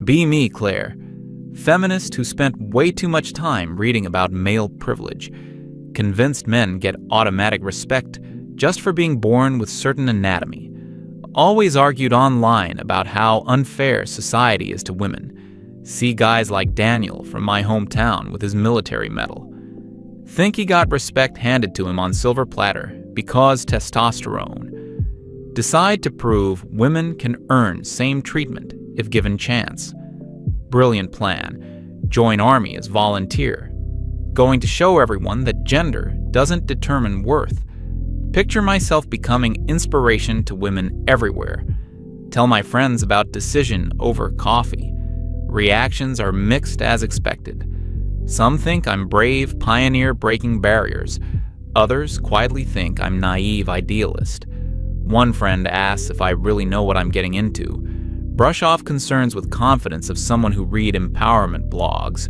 Be me, Claire. Feminist who spent way too much time reading about male privilege. Convinced men get automatic respect just for being born with certain anatomy. Always argued online about how unfair society is to women. See guys like Daniel from my hometown with his military medal. Think he got respect handed to him on silver platter because testosterone. Decide to prove women can earn same treatment if given chance. Brilliant plan. Join Army as volunteer. Going to show everyone that gender doesn't determine worth. Picture myself becoming inspiration to women everywhere. Tell my friends about decision over coffee. Reactions are mixed as expected. Some think I'm brave pioneer breaking barriers. Others quietly think I'm naive idealist. One friend asks if I really know what I'm getting into. Brush off concerns with confidence of someone who read empowerment blogs.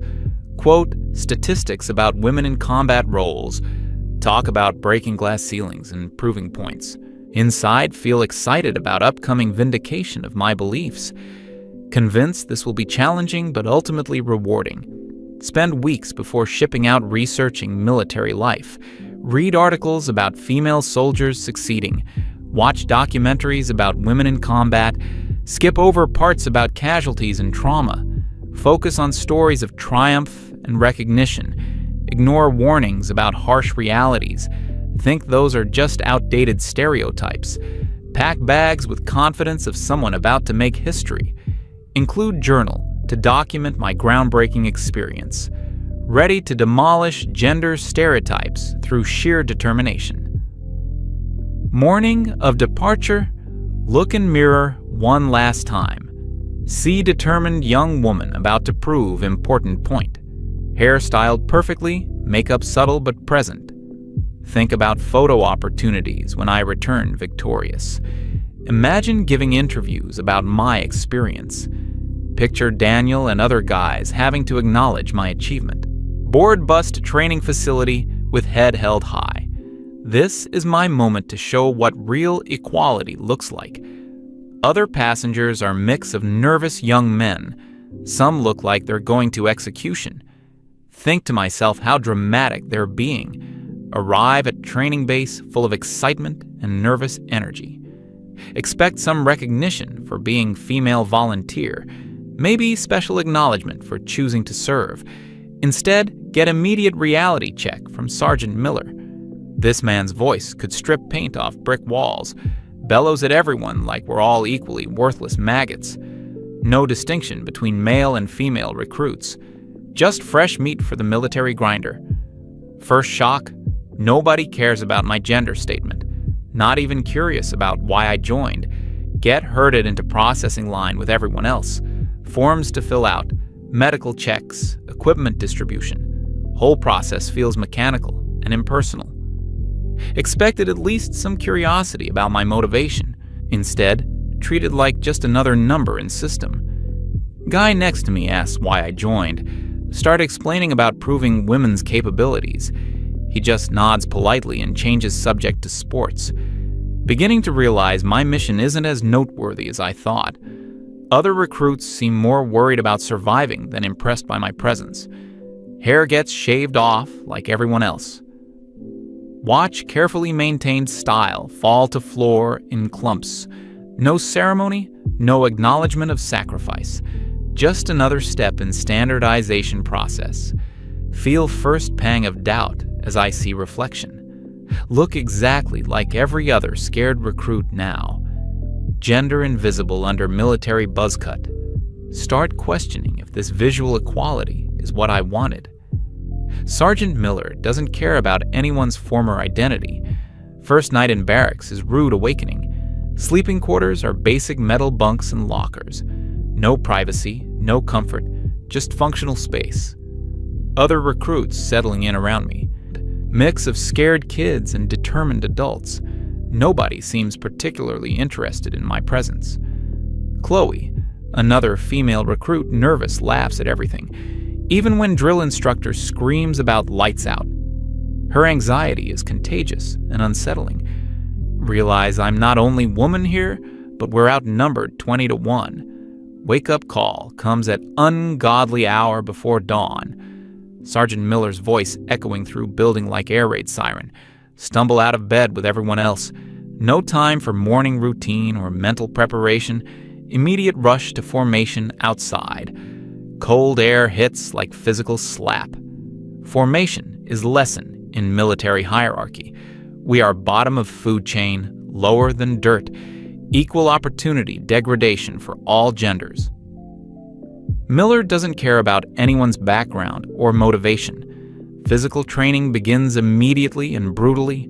Quote statistics about women in combat roles. Talk about breaking glass ceilings and proving points. Inside, feel excited about upcoming vindication of my beliefs. Convinced this will be challenging but ultimately rewarding. Spend weeks before shipping out researching military life. Read articles about female soldiers succeeding. Watch documentaries about women in combat. Skip over parts about casualties and trauma. Focus on stories of triumph and recognition. Ignore warnings about harsh realities. Think those are just outdated stereotypes. Pack bags with confidence of someone about to make history. Include journal to document my groundbreaking experience. Ready to demolish gender stereotypes through sheer determination. Morning of departure, look in mirror one last time. See determined young woman about to prove important point. Hair styled perfectly, makeup subtle but present. Think about photo opportunities when I return victorious. Imagine giving interviews about my experience. Picture Daniel and other guys having to acknowledge my achievement. Board bus to training facility with head held high. This is my moment to show what real equality looks like. Other passengers are a mix of nervous young men. Some look like they're going to execution. Think to myself how dramatic they're being. Arrive at training base full of excitement and nervous energy. Expect some recognition for being female volunteer. Maybe special acknowledgement for choosing to serve. Instead, get immediate reality check from Sergeant Miller. This man's voice could strip paint off brick walls, bellows at everyone like we're all equally worthless maggots. No distinction between male and female recruits. Just fresh meat for the military grinder. First shock, nobody cares about my gender statement. Not even curious about why I joined. Get herded into processing line with everyone else. Forms to fill out, medical checks, equipment distribution. Whole process feels mechanical and impersonal. Expected at least some curiosity about my motivation. Instead, treated like just another number in system. Guy next to me asks why I joined. Start explaining about proving women's capabilities. He just nods politely and changes subject to sports. Beginning to realize my mission isn't as noteworthy as I thought. Other recruits seem more worried about surviving than impressed by my presence. Hair gets shaved off like everyone else. Watch carefully maintained style fall to floor in clumps. No ceremony, no acknowledgement of sacrifice. Just another step in standardization process. Feel first pang of doubt as I see reflection. Look exactly like every other scared recruit now. Gender invisible under military buzzcut. Start questioning if this visual equality is what I wanted. Sergeant Miller doesn't care about anyone's former identity. First night in barracks is rude awakening. Sleeping quarters are basic metal bunks and lockers. No privacy, no comfort, just functional space. Other recruits settling in around me. Mix of scared kids and determined adults. Nobody seems particularly interested in my presence. Chloe, another female recruit, nervous, laughs at everything, even when drill instructor screams about lights out. Her anxiety is contagious and unsettling. Realize I'm not only woman here, but we're outnumbered 20 to 1. wake-up call comes at ungodly hour before dawn. Sergeant Miller's voice echoing through building like air raid siren. Stumble out of bed with everyone else. No time for morning routine or mental preparation. Immediate rush to formation outside. Cold air hits like physical slap. Formation is lesson in military hierarchy. We are bottom of food chain, lower than dirt. Equal opportunity degradation for all genders. Miller doesn't care about anyone's background or motivation. Physical training begins immediately and brutally.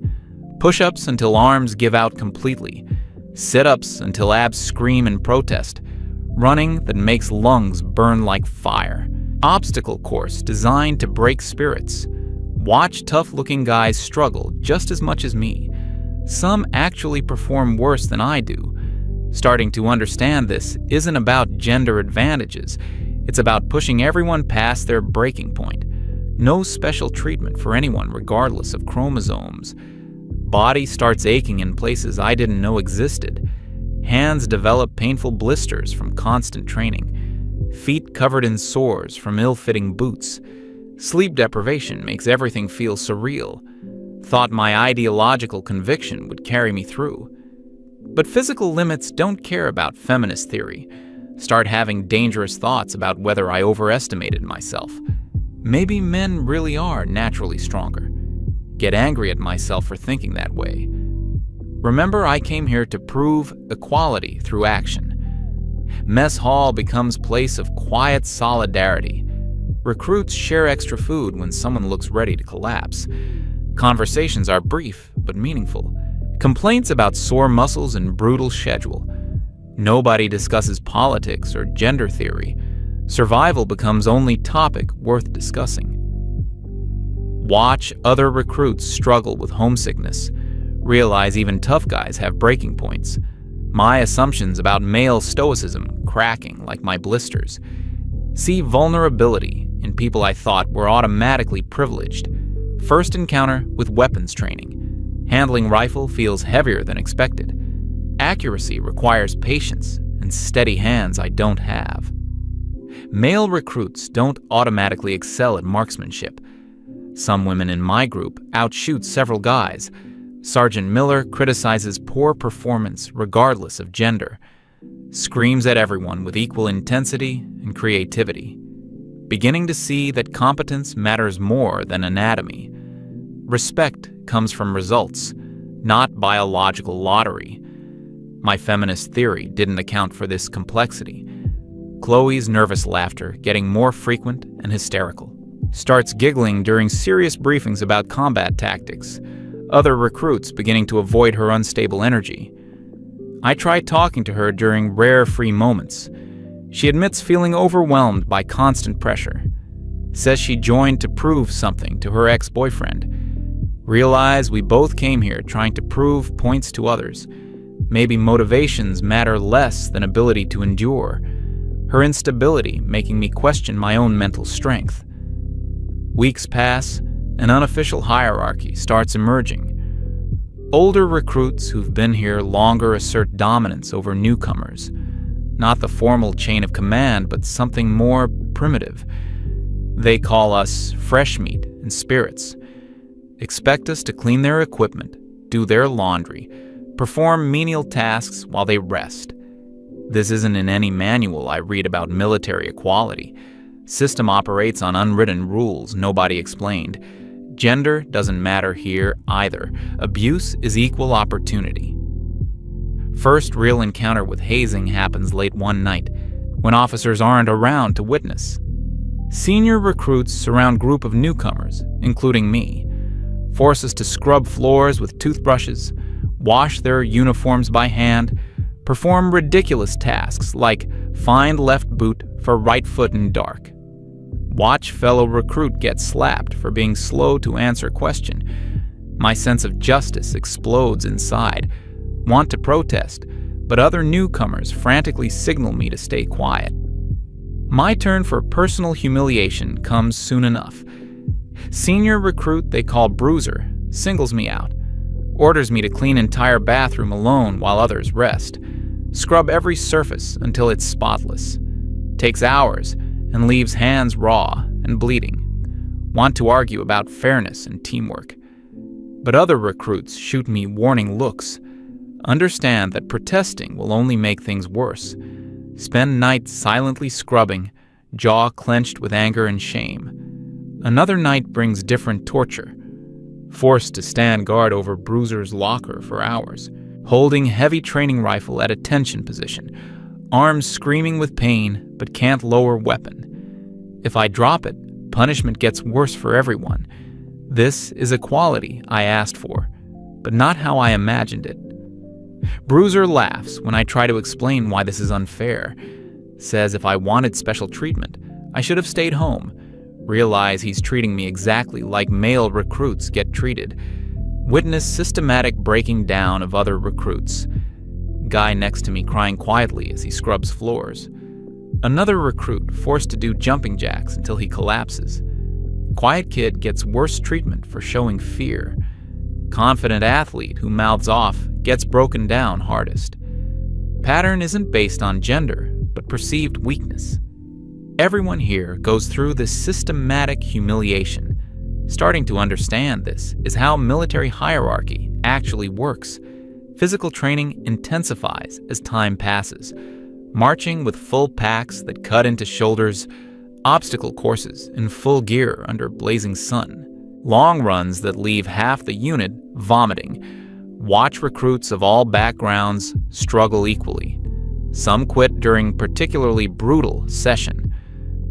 Push-ups until arms give out completely. Sit-ups until abs scream in protest. Running that makes lungs burn like fire. Obstacle course designed to break spirits. Watch tough-looking guys struggle just as much as me. Some actually perform worse than I do. Starting to understand this isn't about gender advantages. It's about pushing everyone past their breaking point. No special treatment for anyone regardless of chromosomes. Body starts aching in places I didn't know existed. Hands develop painful blisters from constant training. Feet covered in sores from ill-fitting boots. Sleep deprivation makes everything feel surreal. Thought my ideological conviction would carry me through. But physical limits don't care about feminist theory. Start having dangerous thoughts about whether I overestimated myself. Maybe men really are naturally stronger. Get angry at myself for thinking that way. Remember, I came here to prove equality through action. Mess hall becomes place of quiet solidarity. Recruits share extra food when someone looks ready to collapse. Conversations are brief but meaningful. Complaints about sore muscles and brutal schedule. Nobody discusses politics or gender theory. Survival becomes only topic worth discussing. Watch other recruits struggle with homesickness. Realize even tough guys have breaking points. My assumptions about male stoicism cracking like my blisters. See vulnerability in people I thought were automatically privileged. First encounter with weapons training. Handling rifle feels heavier than expected. Accuracy requires patience and steady hands I don't have. Male recruits don't automatically excel at marksmanship. Some women in my group outshoot several guys. Sergeant Miller criticizes poor performance regardless of gender. Screams at everyone with equal intensity and creativity. Beginning to see that competence matters more than anatomy. Respect comes from results, not biological lottery. My feminist theory didn't account for this complexity. Chloe's nervous laughter getting more frequent and hysterical. Starts giggling during serious briefings about combat tactics. Other recruits beginning to avoid her unstable energy. I try talking to her during rare free moments. She admits feeling overwhelmed by constant pressure. Says she joined to prove something to her ex-boyfriend. Realize we both came here trying to prove points to others. Maybe motivations matter less than ability to endure. Her instability making me question my own mental strength. Weeks pass, an unofficial hierarchy starts emerging. Older recruits who've been here longer assert dominance over newcomers. Not the formal chain of command, but something more primitive. They call us fresh meat and spirits. Expect us to clean their equipment, do their laundry, perform menial tasks while they rest. This isn't in any manual I read about military equality. System operates on unwritten rules nobody explained. Gender doesn't matter here either. Abuse is equal opportunity. First real encounter with hazing happens late one night, when officers aren't around to witness. Senior recruits surround group of newcomers, including me. Force us to scrub floors with toothbrushes, wash their uniforms by hand, perform ridiculous tasks like find left boot for right foot in dark. Watch fellow recruit get slapped for being slow to answer question. My sense of justice explodes inside. Want to protest, but other newcomers frantically signal me to stay quiet. My turn for personal humiliation comes soon enough. Senior recruit they call Bruiser singles me out. Orders me to clean entire bathroom alone while others rest. Scrub every surface until it's spotless. takes hours, and leaves hands raw and bleeding. Want to argue about fairness and teamwork. But other recruits shoot me warning looks. Understand that protesting will only make things worse. Spend nights silently scrubbing, jaw clenched with anger and shame. Another night brings different torture. Forced to stand guard over Bruiser's locker for hours, holding heavy training rifle at attention position, arms screaming with pain but can't lower weapon. If I drop it, punishment gets worse for everyone. This is equality I asked for, but not how I imagined it. Bruiser laughs when I try to explain why this is unfair. Says if I wanted special treatment, I should have stayed home. Realize he's treating me exactly like male recruits get treated. Witness systematic breaking down of other recruits. Guy next to me crying quietly as he scrubs floors. Another recruit forced to do jumping jacks until he collapses. Quiet kid gets worse treatment for showing fear. Confident athlete who mouths off gets broken down hardest. Pattern isn't based on gender, but perceived weakness. Everyone here goes through this systematic humiliation. Starting to understand this is how military hierarchy actually works. Physical training intensifies as time passes. Marching with full packs that cut into shoulders, obstacle courses in full gear under blazing sun, long runs that leave half the unit vomiting. Watch recruits of all backgrounds struggle equally. Some quit during particularly brutal session.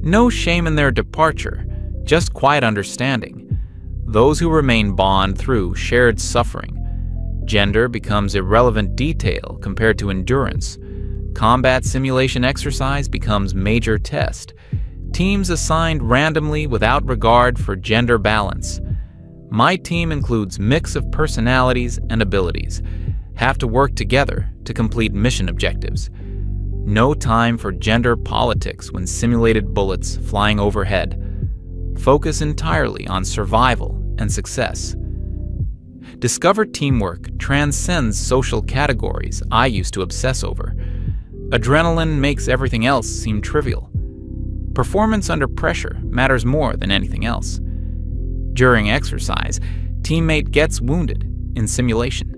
No shame in their departure, just quiet understanding. Those who remain bond through shared suffering. Gender becomes irrelevant detail compared to endurance. Combat simulation exercise becomes major test. Teams assigned randomly without regard for gender balance. My team includes mix of personalities and abilities. Have to work together to complete mission objectives. No time for gender politics when simulated bullets flying overhead. Focus entirely on survival and success. Discover teamwork transcends social categories I used to obsess over. Adrenaline makes everything else seem trivial. Performance under pressure matters more than anything else. During exercise, teammate gets wounded in simulation.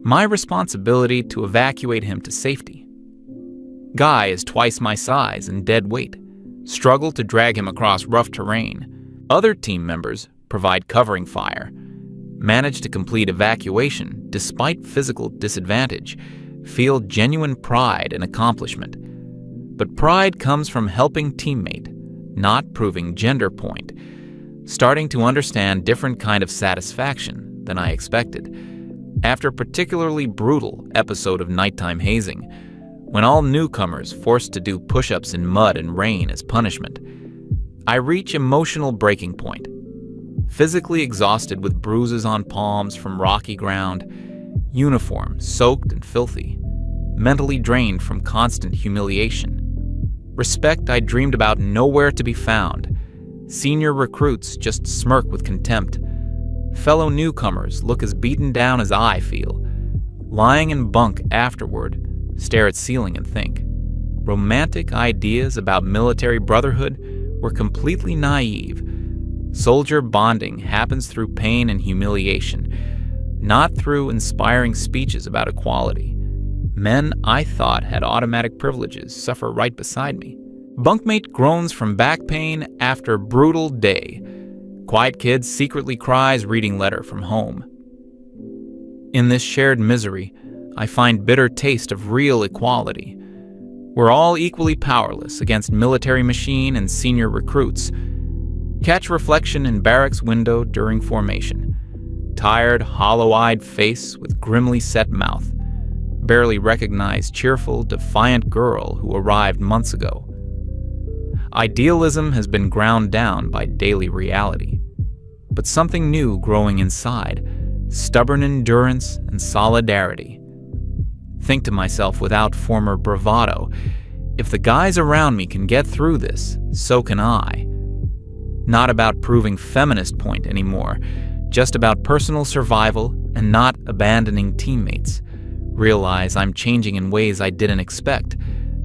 My responsibility to evacuate him to safety. Guy is twice my size and dead weight. Struggle to drag him across rough terrain. Other team members provide covering fire. Manage to complete evacuation despite physical disadvantage. Feel genuine pride and accomplishment. But pride comes from helping teammate, not proving gender point. Starting to understand different kind of satisfaction than I expected. After a particularly brutal episode of nighttime hazing, when all newcomers forced to do push-ups in mud and rain as punishment, I reach emotional breaking point. Physically exhausted with bruises on palms from rocky ground, uniform soaked and filthy, mentally drained from constant humiliation. Respect I dreamed about nowhere to be found. Senior recruits just smirk with contempt. Fellow newcomers look as beaten down as I feel. Lying in bunk afterward, stare at ceiling and think. Romantic ideas about military brotherhood were completely naive. Soldier bonding happens through pain and humiliation, not through inspiring speeches about equality. Men I thought had automatic privileges suffer right beside me. Bunkmate groans from back pain after brutal day. Quiet kid secretly cries reading letter from home. In this shared misery, I find bitter taste of real equality. We're all equally powerless against military machine and senior recruits. Catch reflection in barracks window during formation. Tired, hollow-eyed face with grimly set mouth. Barely recognize cheerful, defiant girl who arrived months ago. Idealism has been ground down by daily reality. But something new growing inside, stubborn endurance and solidarity. Think to myself without former bravado, if the guys around me can get through this, so can I. Not about proving feminist point anymore, just about personal survival and not abandoning teammates. Realize I'm changing in ways I didn't expect.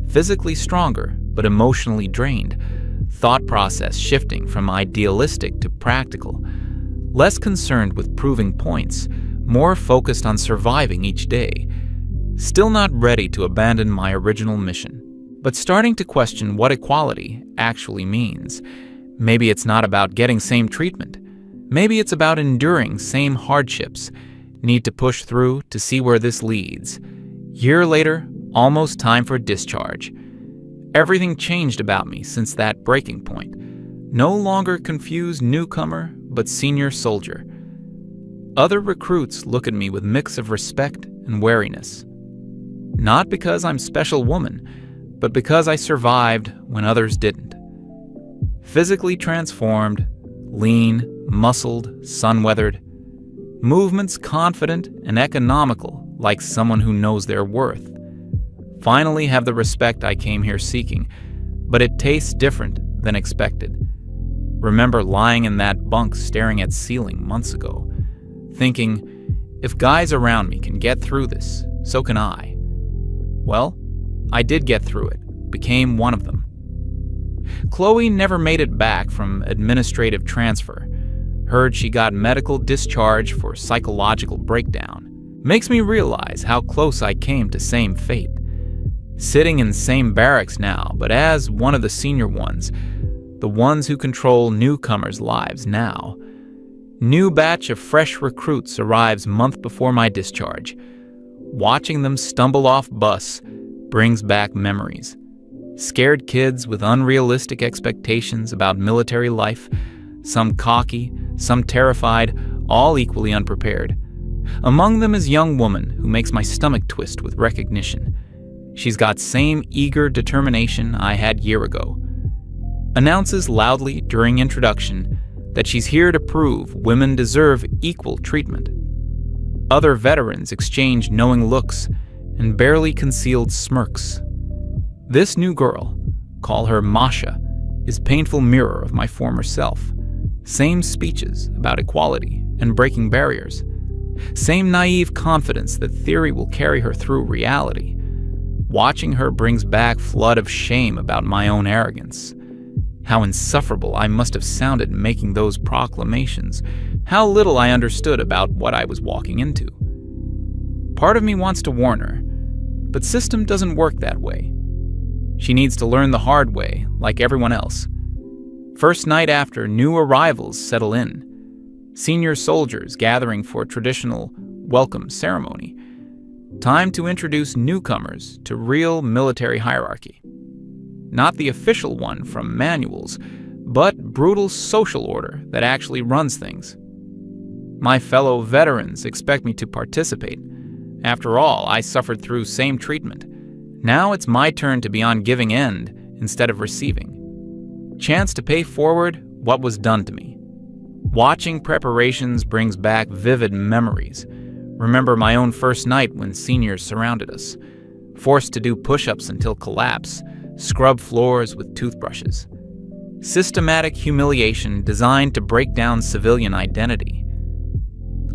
Physically stronger, but emotionally drained, thought process shifting from idealistic to practical, less concerned with proving points, more focused on surviving each day, still not ready to abandon my original mission, but starting to question what equality actually means. Maybe it's not about getting same treatment. Maybe it's about enduring same hardships. Need to push through to see where this leads. Year later, almost time for discharge. Everything changed about me since that breaking point. No longer confused newcomer, but senior soldier. Other recruits look at me with mix of respect and wariness. Not because I'm special woman, but because I survived when others didn't. Physically transformed, lean, muscled, sun-weathered, movements confident and economical like someone who knows their worth. Finally have the respect I came here seeking, but it tastes different than expected. Remember lying in that bunk staring at ceiling months ago, thinking, if guys around me can get through this, so can I. Well, I did get through it, became one of them. Chloe never made it back from administrative transfer. Heard she got medical discharge for psychological breakdown. Makes me realize how close I came to same fate. Sitting in same barracks now, but as one of the senior ones, the ones who control newcomers' lives now. New batch of fresh recruits arrives month before my discharge. Watching them stumble off bus brings back memories. Scared kids with unrealistic expectations about military life, some cocky, some terrified, all equally unprepared. Among them is young woman who makes my stomach twist with recognition. She's got same eager determination I had year ago. Announces loudly during introduction that she's here to prove women deserve equal treatment. Other veterans exchange knowing looks and barely concealed smirks. This new girl, call her Masha, is painful mirror of my former self. Same speeches about equality and breaking barriers. Same naive confidence that theory will carry her through reality. Watching her brings back flood of shame about my own arrogance. How insufferable I must have sounded making those proclamations. How little I understood about what I was walking into. Part of me wants to warn her, but system doesn't work that way. She needs to learn the hard way, like everyone else. First night after new arrivals settle in. Senior soldiers gathering for traditional welcome ceremony. Time to introduce newcomers to real military hierarchy. Not the official one from manuals, but brutal social order that actually runs things. My fellow veterans expect me to participate. After all, I suffered through same treatment. Now it's my turn to be on giving end instead of receiving. Chance to pay forward what was done to me. Watching preparations brings back vivid memories. Remember my own first night when seniors surrounded us. Forced to do push-ups until collapse. Scrub floors with toothbrushes. Systematic humiliation designed to break down civilian identity.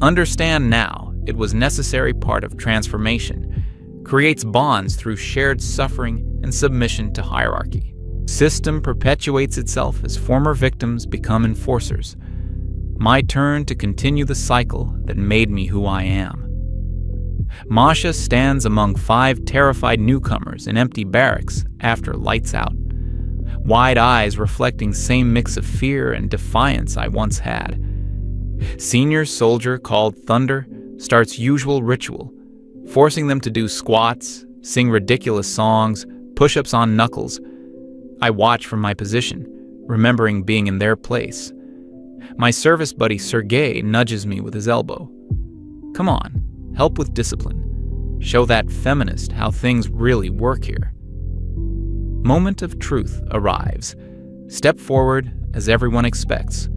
Understand now, it was necessary part of transformation. Creates bonds through shared suffering and submission to hierarchy. System perpetuates itself as former victims become enforcers. My turn to continue the cycle that made me who I am. Masha stands among 5 terrified newcomers in empty barracks after lights out. Wide eyes reflecting same mix of fear and defiance I once had. Senior soldier called Thunder starts usual ritual, forcing them to do squats, sing ridiculous songs, push-ups on knuckles. I watch from my position, remembering being in their place. My service buddy Sergei nudges me with his elbow. Come on. Help with discipline. Show that feminist how things really work here. Moment of truth arrives. Step forward as everyone expects.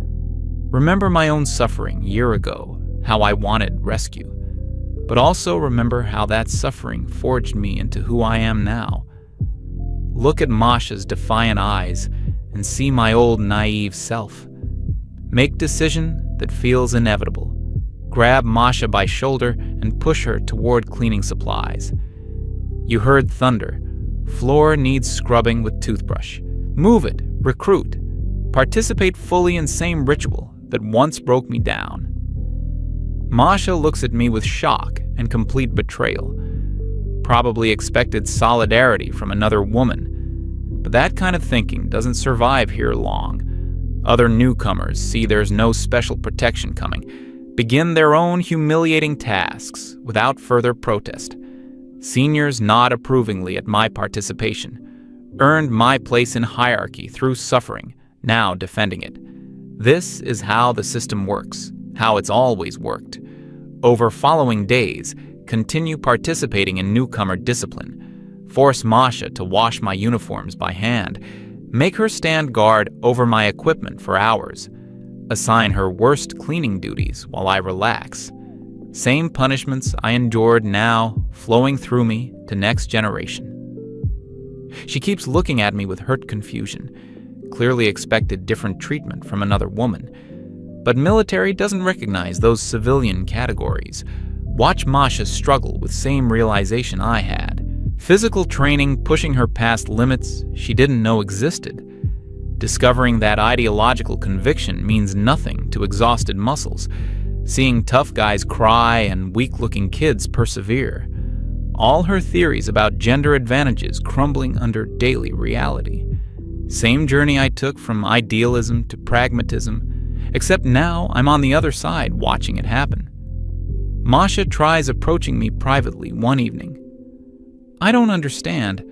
Remember my own suffering year ago, how I wanted rescue. But also remember how that suffering forged me into who I am now. Look at Masha's defiant eyes and see my old naive self. Make decision that feels inevitable. Grab Masha by shoulder and push her toward cleaning supplies. You heard Thunder, Floor needs scrubbing with toothbrush. Move it, recruit. Participate fully in same ritual that once broke me down. Masha looks at me with shock and complete betrayal. Probably expected solidarity from another woman. But that kind of thinking doesn't survive here long. Other newcomers see there's no special protection coming, begin their own humiliating tasks without further protest. Seniors nod approvingly at my participation, earned my place in hierarchy through suffering, now defending it. This is how the system works, how it's always worked. Over following days, continue participating in newcomer discipline, force Masha to wash my uniforms by hand, make her stand guard over my equipment for hours, assign her worst cleaning duties while I relax. Same punishments I endured now flowing through me to next generation. She keeps looking at me with hurt confusion, clearly expected different treatment from another woman. But military doesn't recognize those civilian categories. Watch Masha struggle with same realization I had. Physical training pushing her past limits she didn't know existed. Discovering that ideological conviction means nothing to exhausted muscles. Seeing tough guys cry and weak-looking kids persevere. All her theories about gender advantages crumbling under daily reality. Same journey I took from idealism to pragmatism, except now I'm on the other side watching it happen. Masha tries approaching me privately one evening. "I don't understand.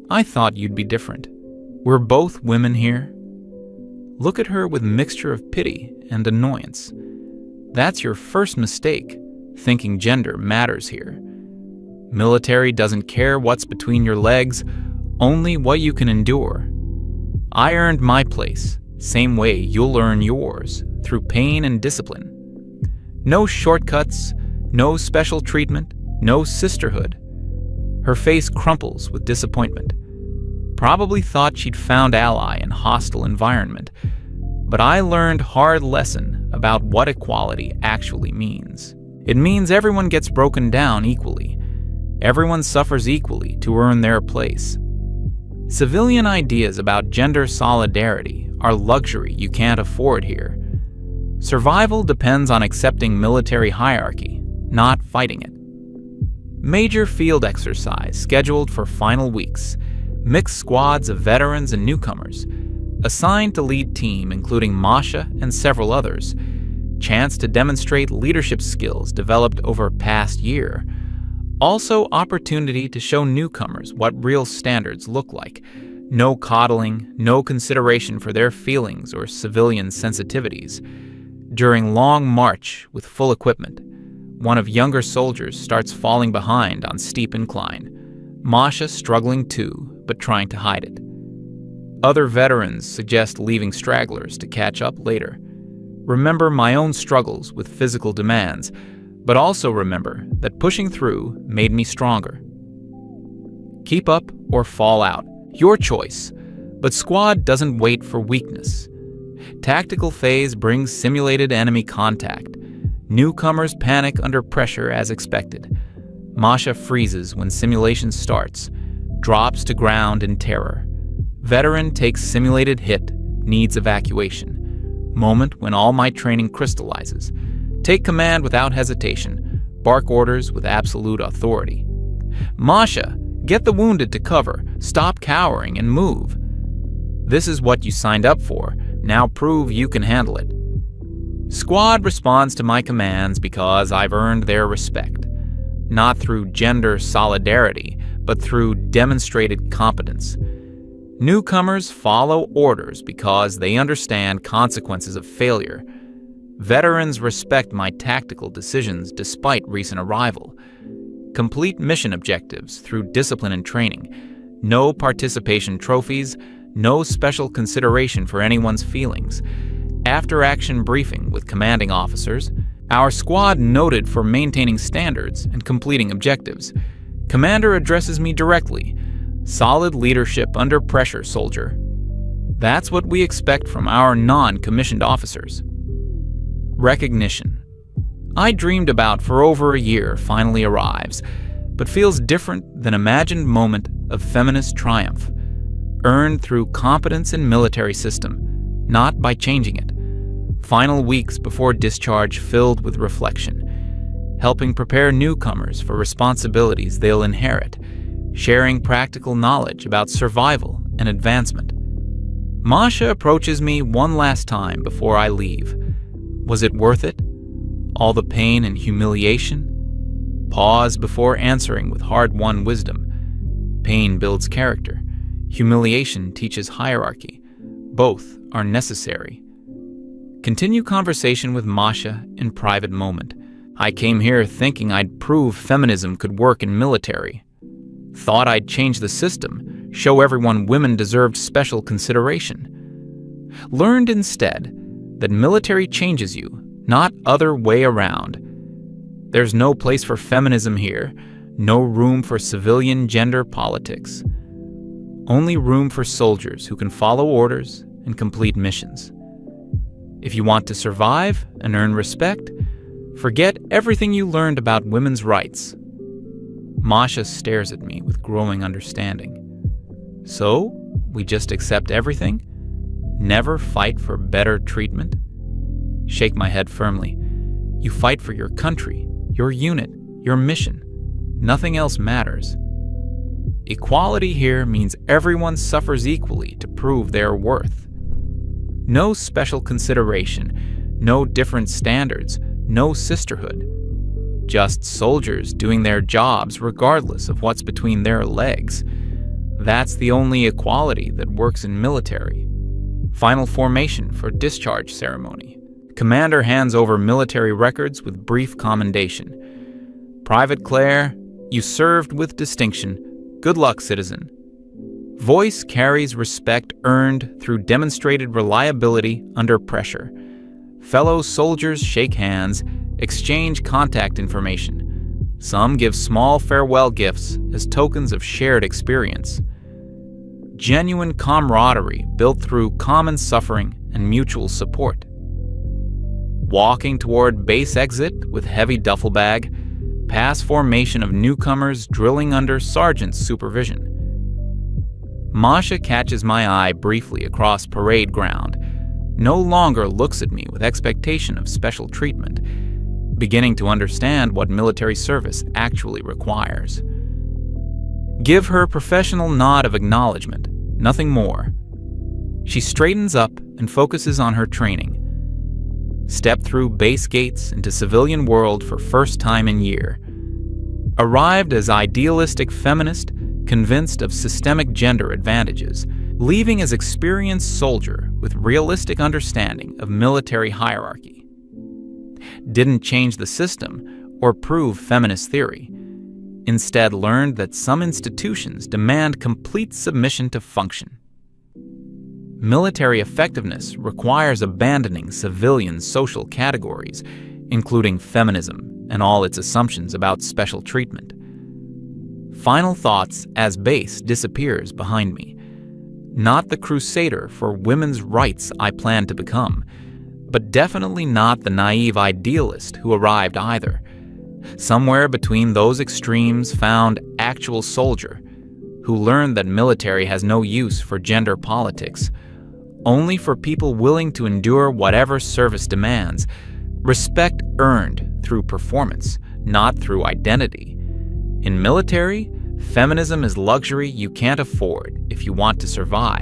I thought you'd be different. We're both women here." Look at her with mixture of pity and annoyance. That's your first mistake, thinking gender matters here. Military doesn't care what's between your legs, only what you can endure. I earned my place, same way you'll earn yours, through pain and discipline. No shortcuts, no special treatment, no sisterhood. Her face crumples with disappointment. Probably thought she'd found ally in hostile environment, but I learned hard lesson about what equality actually means. It means everyone gets broken down equally. Everyone suffers equally to earn their place. Civilian ideas about gender solidarity are luxury you can't afford here. Survival depends on accepting military hierarchy, not fighting it. Major field exercise scheduled for final weeks. Mixed squads of veterans and newcomers. Assigned to lead team including Masha and several others. Chance to demonstrate leadership skills developed over past year. Also opportunity to show newcomers what real standards look like. No coddling, no consideration for their feelings or civilian sensitivities. During long march with full equipment, one of younger soldiers starts falling behind on steep incline. Masha struggling too, but trying to hide it. Other veterans suggest leaving stragglers to catch up later. Remember my own struggles with physical demands, but also remember that pushing through made me stronger. Keep up or fall out, your choice, but squad doesn't wait for weakness. Tactical phase brings simulated enemy contact. Newcomers panic under pressure as expected. Masha freezes when simulation starts, drops to ground in terror. Veteran takes simulated hit, needs evacuation. Moment when all my training crystallizes. Take command without hesitation, bark orders with absolute authority. Masha, get the wounded to cover, stop cowering and move. This is what you signed up for, now prove you can handle it. Squad responds to my commands because I've earned their respect. Not through gender solidarity, but through demonstrated competence. Newcomers follow orders because they understand consequences of failure. Veterans respect my tactical decisions despite recent arrival. Complete mission objectives through discipline and training. No participation trophies, no special consideration for anyone's feelings. After-action briefing with commanding officers. Our squad noted for maintaining standards and completing objectives. Commander addresses me directly. Solid leadership under pressure, soldier. That's what we expect from our non-commissioned officers. Recognition. I dreamed about for over a year finally arrives, but feels different than imagined moment of feminist triumph, earned through competence in military system, not by changing it. Final weeks before discharge filled with reflection, helping prepare newcomers for responsibilities they'll inherit, sharing practical knowledge about survival and advancement. Masha approaches me one last time before I leave. Was it worth it? All the pain and humiliation? Pause before answering with hard-won wisdom. Pain builds character. Humiliation teaches hierarchy. Both are necessary. Continue conversation with Masha in private moment. I came here thinking I'd prove feminism could work in military. Thought I'd change the system, show everyone women deserved special consideration. Learned instead that military changes you, not other way around. There's no place for feminism here, no room for civilian gender politics. Only room for soldiers who can follow orders and complete missions. If you want to survive and earn respect, forget everything you learned about women's rights. Masha stares at me with growing understanding. So, we just accept everything? Never fight for better treatment? Shake my head firmly. You fight for your country, your unit, your mission. Nothing else matters. Equality here means everyone suffers equally to prove their worth. No special consideration, no different standards, no sisterhood. Just soldiers doing their jobs regardless of what's between their legs. That's the only equality that works in military. Final formation for discharge ceremony. Commander hands over military records with brief commendation. Private Claire, you served with distinction. Good luck, citizen. Voice carries respect earned through demonstrated reliability under pressure. Fellow soldiers shake hands, exchange contact information. Some give small farewell gifts as tokens of shared experience. Genuine camaraderie built through common suffering and mutual support. Walking toward base exit with heavy duffel bag, pass formation of newcomers drilling under sergeant's supervision. Masha catches my eye briefly across parade ground, no longer looks at me with expectation of special treatment, beginning to understand what military service actually requires. Give her professional nod of acknowledgement, nothing more. She straightens up and focuses on her training. Step through base gates into civilian world for first time in year. Arrived as idealistic feminist, convinced of systemic gender advantages, leaving as experienced soldier with realistic understanding of military hierarchy. Didn't change the system or prove feminist theory. Instead learned that some institutions demand complete submission to function. Military effectiveness requires abandoning civilian social categories, including feminism and all its assumptions about special treatment. Final thoughts as base disappears behind me. Not the crusader for women's rights I plan to become, but definitely not the naive idealist who arrived either. Somewhere between those extremes found actual soldier, who learned that military has no use for gender politics, only for people willing to endure whatever service demands, respect earned through performance, not through identity. In military, feminism is luxury you can't afford if you want to survive.